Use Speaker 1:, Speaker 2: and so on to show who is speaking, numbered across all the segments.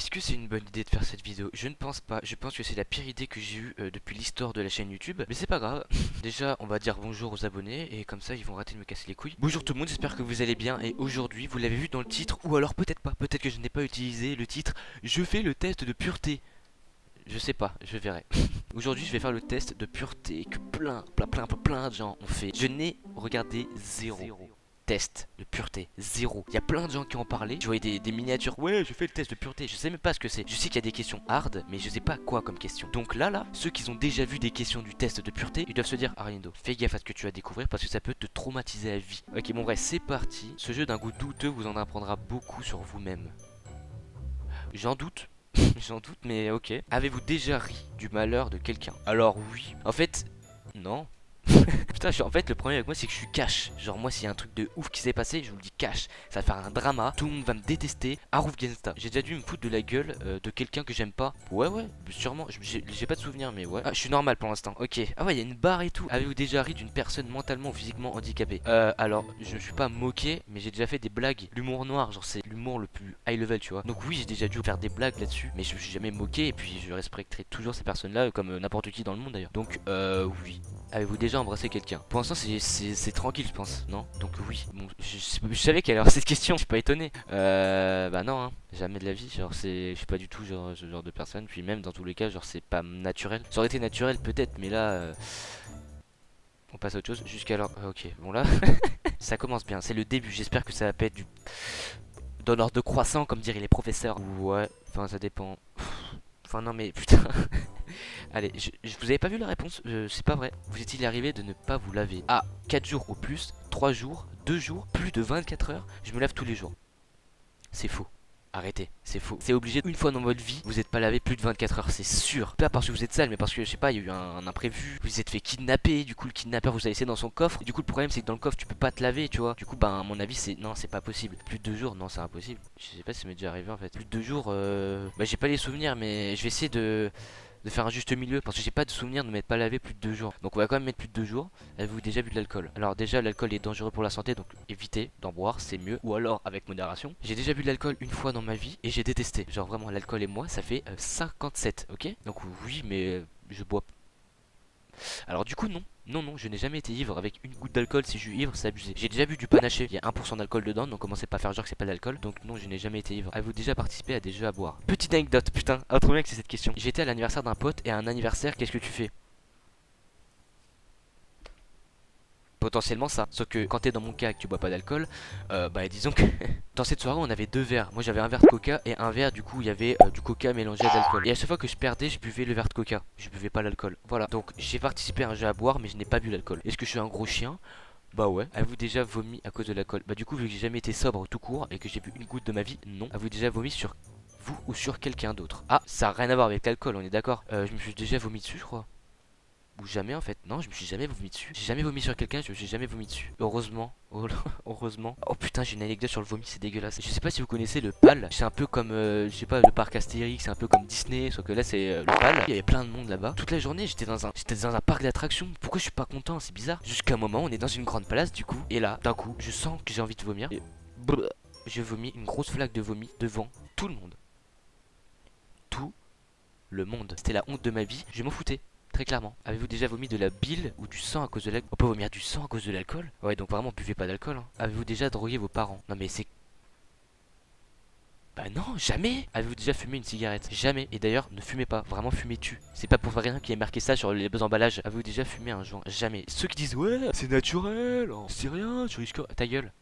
Speaker 1: Est-ce que c'est une bonne idée de faire cette vidéo? Je ne pense pas. Je pense que c'est la pire idée que j'ai eue depuis l'histoire de la chaîne YouTube. Mais c'est pas grave. Déjà, on va dire bonjour aux abonnés et comme ça, ils vont arrêter de me casser les couilles. Bonjour tout le monde, j'espère que vous allez bien. Et aujourd'hui, vous l'avez vu dans le titre, ou alors peut-être pas. Peut-être que je n'ai pas utilisé le titre. Je fais le test de pureté. Je sais pas, je verrai. Aujourd'hui, je vais faire le test de pureté que plein de gens ont fait. Je n'ai regardé zéro test de pureté, zéro. Il y a plein de gens qui ont parlé. Je voyais des miniatures. Ouais, je fais le test de pureté. Je sais même pas ce que c'est. Je sais qu'il y a des questions hard, mais je sais pas quoi comme question. Donc là, ceux qui ont déjà vu des questions du test de pureté, ils doivent se dire Arindo, fais gaffe à ce que tu vas découvrir parce que ça peut te traumatiser à vie. Ok, bon, bref, c'est parti. Ce jeu d'un goût douteux vous en apprendra beaucoup sur vous-même. J'en doute. J'en doute, mais ok. Avez-vous déjà ri du malheur de quelqu'un? Alors oui. En fait, non. Putain, en fait, le problème avec moi, c'est que je suis cash. Genre, moi, s'il y a un truc de ouf qui s'est passé, je vous le dis cash. Ça va faire un drama. Tout le monde va me détester. Harouf Gensta. J'ai déjà dû me foutre de la gueule de quelqu'un que j'aime pas. Ouais, sûrement. J'ai pas de souvenir, mais ouais. Ah, je suis normal pour l'instant. Ok. Ah, ouais, il y a une barre et tout. Avez-vous déjà ri d'une personne mentalement ou physiquement handicapée? Alors, je me suis pas moqué, mais j'ai déjà fait des blagues. L'humour noir, genre, c'est l'humour le plus high level, tu vois. Donc, oui, j'ai déjà dû faire des blagues là-dessus. Mais je me suis jamais moqué. Et puis, je respecterai toujours ces personnes-là, comme n'importe qui dans le monde d'ailleurs. Donc, oui. Avez-vous déjà embrassé quelqu'un? Pour l'instant, c'est tranquille, je pense, non? Donc, oui. Bon, je savais qu'elle allait avoir cette question, je suis pas étonné. Bah non, hein. Jamais de la vie. Genre, je suis pas du tout genre, ce genre de personne. Puis, même dans tous les cas, genre, c'est pas naturel. Ça aurait été naturel, peut-être, mais là, on passe à autre chose. Jusqu'alors, ok, bon, là, ça commence bien. C'est le début. J'espère que ça va pas être du donneur de croissant, comme diraient les professeurs. Ouais, enfin, ça dépend. Enfin, non, mais putain. Allez, vous avez pas vu la réponse? C'est pas vrai. Vous est-il arrivé de ne pas vous laver? Ah, 4 jours au plus, 3 jours, 2 jours, plus de 24 heures. Je me lave tous les jours. C'est faux. Arrêtez, c'est faux. C'est obligé, une fois dans votre vie, vous n'êtes pas lavé plus de 24 heures, c'est sûr. Pas parce que vous êtes sale, mais parce que, je sais pas, il y a eu un imprévu. Vous vous êtes fait kidnapper, du coup, le kidnappeur vous a laissé dans son coffre. Et du coup, le problème, c'est que dans le coffre, tu peux pas te laver, tu vois. Du coup, ben, à mon avis, c'est. Non, c'est pas possible. Plus de 2 jours, non, c'est impossible. Je sais pas si ça m'est déjà arrivé en fait. Plus de 2 jours, bah, j'ai pas les souvenirs, mais je vais essayer de faire un juste milieu parce que j'ai pas de souvenir de m'être pas lavé plus de 2 jours. Donc on va quand même mettre plus de 2 jours. Avez-vous déjà bu de l'alcool? Alors déjà l'alcool est dangereux pour la santé donc évitez d'en boire, c'est mieux. Ou alors avec modération. J'ai déjà bu de l'alcool une fois dans ma vie et j'ai détesté. Genre vraiment l'alcool et moi ça fait 57, ok? Donc oui mais je bois. Alors du coup non. Non, je n'ai jamais été ivre. Avec une goutte d'alcool, si je suis ivre, c'est abusé. J'ai déjà bu du panaché, il y a 1% d'alcool dedans, donc commencez pas à faire genre que c'est pas d'alcool. Donc non, je n'ai jamais été ivre. Avez-vous déjà participé à des jeux à boire? Petite anecdote, putain, ah trop bien que c'est cette question. J'étais à l'anniversaire d'un pote et à un anniversaire, qu'est-ce que tu fais? Potentiellement ça. Sauf que quand t'es dans mon cas et que tu bois pas d'alcool, bah disons que dans cette soirée on avait 2 verres. Moi j'avais un verre de coca et un verre du coup il y avait du coca mélangé à de l'alcool. Et à chaque fois que je perdais, je buvais le verre de coca. Je buvais pas l'alcool. Voilà. Donc j'ai participé à un jeu à boire mais je n'ai pas bu l'alcool. Est-ce que je suis un gros chien? Bah ouais. Avez-vous déjà vomi à cause de l'alcool? Bah du coup vu que j'ai jamais été sobre tout court et que j'ai bu une goutte de ma vie, non. Avez-vous déjà vomi sur vous ou sur quelqu'un d'autre? Ah, ça a rien à voir avec l'alcool, on est d'accord. Je me suis déjà vomi dessus je crois. Ou jamais en fait. Non, je me suis jamais vomi dessus. J'ai jamais vomi sur quelqu'un, je me suis jamais vomi dessus. Heureusement. Oh là, heureusement. Oh putain, j'ai une anecdote sur le vomi, c'est dégueulasse. Je sais pas si vous connaissez le PAL. C'est un peu comme, je sais pas, le parc Astérix, c'est un peu comme Disney, sauf que là c'est le PAL. Il y avait plein de monde là-bas. Toute la journée, j'étais dans un parc d'attractions. Pourquoi je suis pas content? C'est bizarre. Jusqu'à un moment, on est dans une grande place du coup. Et là, d'un coup, je sens que j'ai envie de vomir. Et je vomis une grosse flaque de vomi devant tout le monde. Tout le monde. C'était la honte de ma vie. Je m'en foutais. Très clairement. Avez-vous déjà vomi de la bile ou du sang à cause de l'alcool? On peut vomir du sang à cause de l'alcool? Ouais, donc vraiment, buvez pas d'alcool. Hein. Avez-vous déjà drogué vos parents? Non, mais c'est. Bah non, jamais. Avez-vous déjà fumé une cigarette? Jamais. Et d'ailleurs, ne fumez pas. Vraiment, fumez-tu. C'est pas pour rien qu'il y ait marqué ça sur les emballages. Avez-vous déjà fumé un joint? Jamais. Ceux qui disent ouais, c'est naturel, oh, c'est rien, tu risques. Ta gueule.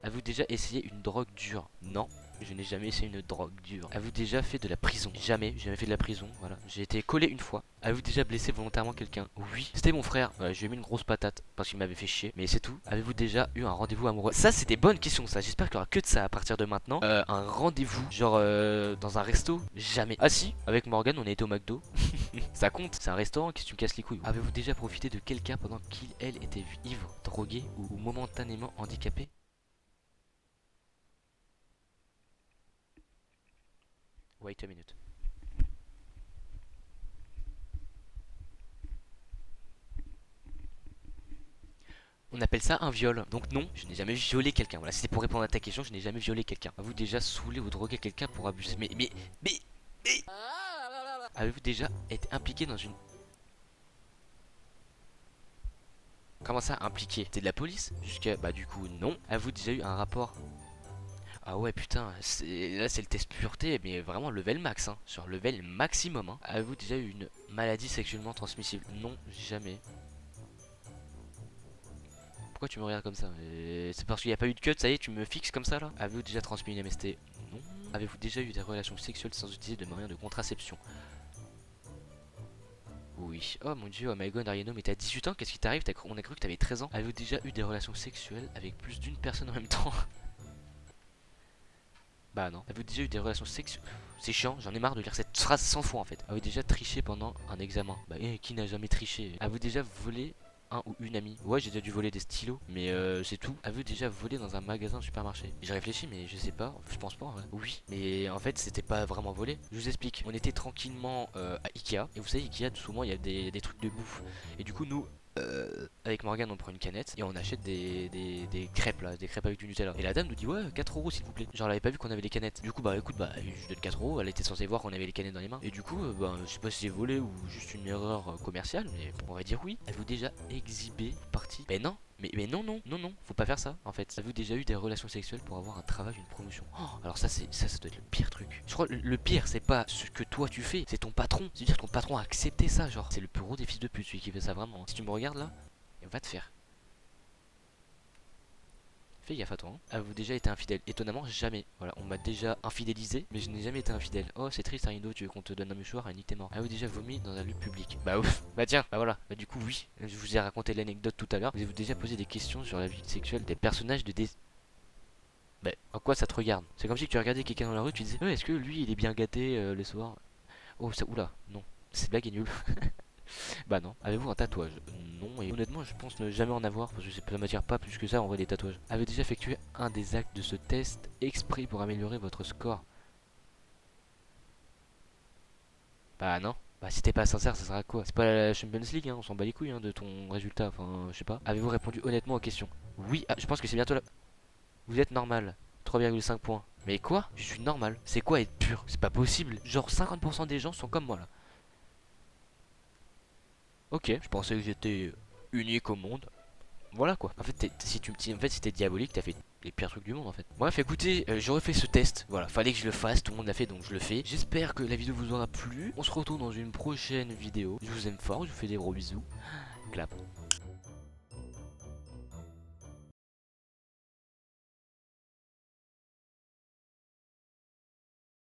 Speaker 1: Avez-vous déjà essayé une drogue dure? Non. Je n'ai jamais essayé une drogue dure. Avez-vous déjà fait de la prison? Jamais, j'ai jamais fait de la prison. Voilà. J'ai été collé une fois. Avez-vous déjà blessé volontairement quelqu'un? Oui. C'était mon frère. Ouais, je lui ai mis une grosse patate parce qu'il m'avait fait chier. Mais c'est tout. Avez-vous déjà eu un rendez-vous amoureux? Ça, c'est des bonnes questions, ça. J'espère qu'il y aura que de ça à partir de maintenant. Un rendez-vous, genre dans un resto? Jamais. Ah si, avec Morgan, on a été au McDo. Ça compte. C'est un restaurant. Qu'est-ce que tu me casses les couilles? Avez-vous déjà profité de quelqu'un pendant qu'il, elle, était ivre, drogué ou momentanément handicapé? Wait a minute. On appelle ça un viol. Donc non, je n'ai jamais violé quelqu'un. Voilà, c'était pour répondre à ta question, je n'ai jamais violé quelqu'un. Avez-vous déjà saoulé ou drogué quelqu'un pour abuser? Mais... Avez-vous déjà été impliqué dans une... Comment ça, impliqué? T'es de la police? Jusqu'à... Bah du coup, non. Avez-vous déjà eu un rapport? Ah ouais, putain, là c'est le test pureté, mais vraiment level max, hein. Sur level maximum, hein. Avez-vous déjà eu une maladie sexuellement transmissible? Non, jamais. Pourquoi tu me regardes comme ça? C'est parce qu'il n'y a pas eu de cut, ça y est, tu me fixes comme ça là? Avez-vous déjà transmis une MST? Non. Avez-vous déjà eu des relations sexuelles sans utiliser de moyens de contraception? Oui. Oh mon dieu, oh my god, Ariano, mais t'as 18 ans, qu'est-ce qui t'arrive? On a cru que t'avais 13 ans. Avez-vous déjà eu des relations sexuelles avec plus d'une personne en même temps? Bah non. Avez-vous déjà eu des relations sexuelles? C'est chiant, j'en ai marre de lire cette phrase 100 fois en fait. Avez-vous déjà triché pendant un examen? Bah qui n'a jamais triché? Avez-vous déjà volé un ou une amie? Ouais, j'ai déjà dû voler des stylos, mais c'est tout. Avez-vous déjà volé dans un magasin de supermarché? J'ai réfléchi, mais je sais pas, je pense pas en vrai. Oui, mais en fait c'était pas vraiment volé. Je vous explique, on était tranquillement à Ikea, et vous savez Ikea souvent il y a des trucs de bouffe. Et du coup nous, avec Morgane on prend une canette et on achète des crêpes là, des crêpes avec du Nutella. Et la dame nous dit ouais 4 euros s'il vous plaît. Genre elle avait pas vu qu'on avait les canettes. Du coup bah écoute bah je donne 4 euros, elle était censée voir qu'on avait les canettes dans les mains. Et du coup bah je sais pas si c'est volé ou juste une erreur commerciale, mais on va dire oui. Avez-vous déjà exhibé partie? Ben non. Mais non, non, non, non, faut pas faire ça en fait. Avez-vous déjà eu des relations sexuelles pour avoir un travail, une promotion? Oh, alors ça, ça doit être le pire truc. Je crois le pire, c'est pas ce que toi tu fais, c'est ton patron. C'est-à-dire que ton patron a accepté ça, genre. C'est le plus gros des fils de pute, celui qui fait ça vraiment. Si tu me regardes là, va te faire. Fais gaffe à toi. Hein. Avez-vous déjà été infidèle? Étonnamment, jamais. Voilà, on m'a déjà infidélisé, mais je n'ai jamais été infidèle. Oh, c'est triste, Arindo, tu veux qu'on te donne un mouchoir et nique t'es mort. Avez-vous déjà vomi dans un lieu public? Bah ouf. Bah tiens, bah voilà. Bah du coup, oui. Je vous ai raconté l'anecdote tout à l'heure. Avez-vous déjà posé des questions sur la vie sexuelle des personnages de des... Bah, en quoi ça te regarde? C'est comme si tu regardais quelqu'un dans la rue, tu disais, est-ce que lui, il est bien gâté le soir? Oh, ça, oula, non. Cette blague est nulle. Bah non. Avez-vous un tatouage? Non, et honnêtement, je pense ne jamais en avoir parce que ça m'attire pas plus que ça en vrai des tatouages. Avez-vous déjà effectué un des actes de ce test exprès pour améliorer votre score? Bah non. Bah si t'es pas sincère, ça sera à quoi? C'est pas la Champions League, hein, on s'en bat les couilles hein, de ton résultat, enfin je sais pas. Avez-vous répondu honnêtement aux questions? Oui, je pense que c'est bientôt là. Vous êtes normal. 3,5 points. Mais quoi? Je suis normal. C'est quoi être pur? C'est pas possible. Genre 50% des gens sont comme moi là. Ok, je pensais que j'étais unique au monde. Voilà quoi. En fait, en fait, si t'es diabolique, t'as fait les pires trucs du monde en fait. Bref, écoutez, j'aurais fait ce test. Voilà, fallait que je le fasse. Tout le monde l'a fait, donc je le fais. J'espère que la vidéo vous aura plu. On se retrouve dans une prochaine vidéo. Je vous aime fort. Je vous fais des gros bisous. Clap.